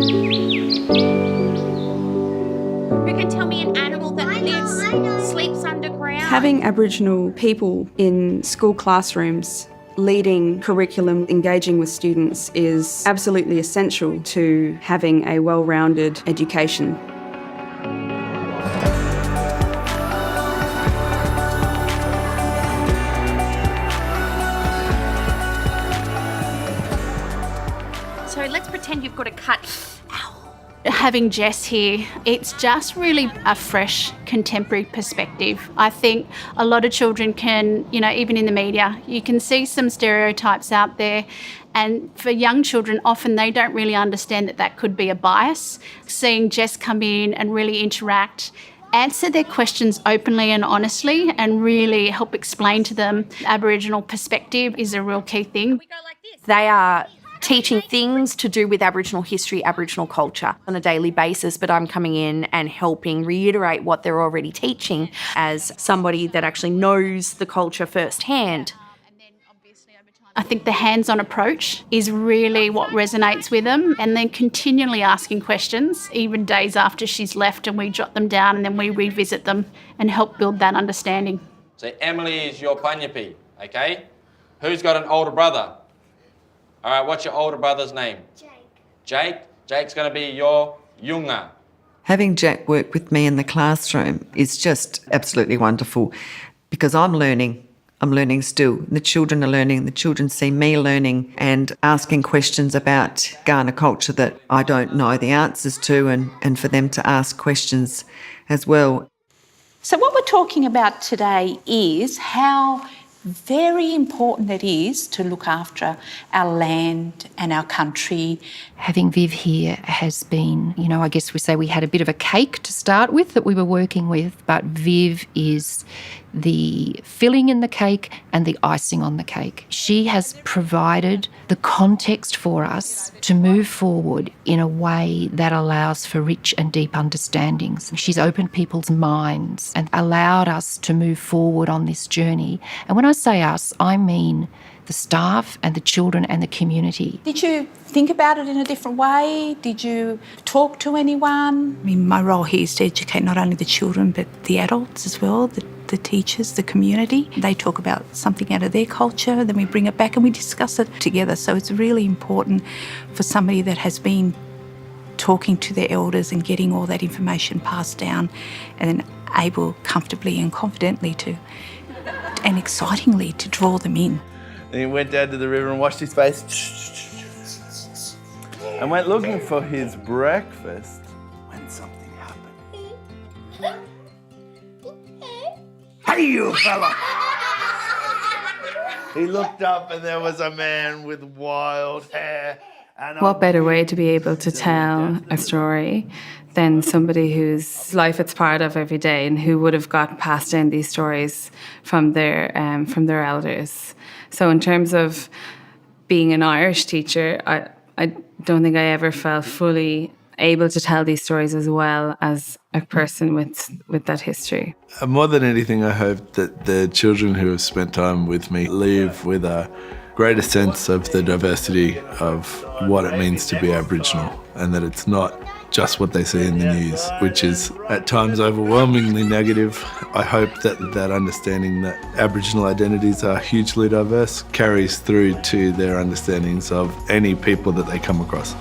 Who can tell me an animal that sleeps underground? Having Aboriginal people in school classrooms leading curriculum, engaging with students is absolutely essential to having a well-rounded education. So let's pretend you've got a cut. Having Jess here, it's just really a fresh, contemporary perspective. I think a lot of children can, even in the media, you can see some stereotypes out there. And for young children, often they don't really understand that could be a bias. Seeing Jess come in and really interact, answer their questions openly and honestly, and really help explain to them Aboriginal perspective is a real key thing. They are teaching things to do with Aboriginal history, Aboriginal culture on a daily basis, but I'm coming in and helping reiterate what they're already teaching as somebody that actually knows the culture firsthand. I think the hands-on approach is really what resonates with them, and then continually asking questions, even days after she's left, and we jot them down and then we revisit them and help build that understanding. So Emily is your panyapi, okay? Who's got an older brother? All right, what's your older brother's name? Jake? Jake's going to be your yunga. Having Jack work with me in the classroom is just absolutely wonderful because I'm learning still. The children are learning, the children see me learning and asking questions about Kaurna culture that I don't know the answers to, and for them to ask questions as well. So what we're talking about today is how very important it is to look after our land and our country. Having Viv here has been, I guess we say we had a bit of a cake to start with that we were working with, but Viv is the filling in the cake and the icing on the cake. She has provided the context for us to move forward in a way that allows for rich and deep understandings. She's opened people's minds and allowed us to move forward on this journey. And when I say us, I mean the staff and the children and the community. Did you think about it in a different way? Did you talk to anyone? My role here is to educate not only the children but the adults as well, the teachers, the community. They talk about something out of their culture, then we bring it back and we discuss it together. So it's really important for somebody that has been talking to their elders and getting all that information passed down and then able comfortably and confidently and excitingly to draw them in. And he went down to the river and washed his face and went looking for his breakfast when something happened. Hey, you fella! He looked up and there was a man with wild hair. And What better way to be able to tell a story than somebody whose life it's part of every day and who would have got passed down these stories from their elders. So in terms of being an Irish teacher, I don't think I ever felt fully able to tell these stories as well as a person with that history. More than anything, I hope that the children who have spent time with me leave with a greater sense of the diversity of what it means to be Aboriginal, and that it's not just what they see in the news, which is at times overwhelmingly negative. I hope that understanding that Aboriginal identities are hugely diverse carries through to their understandings of any people that they come across.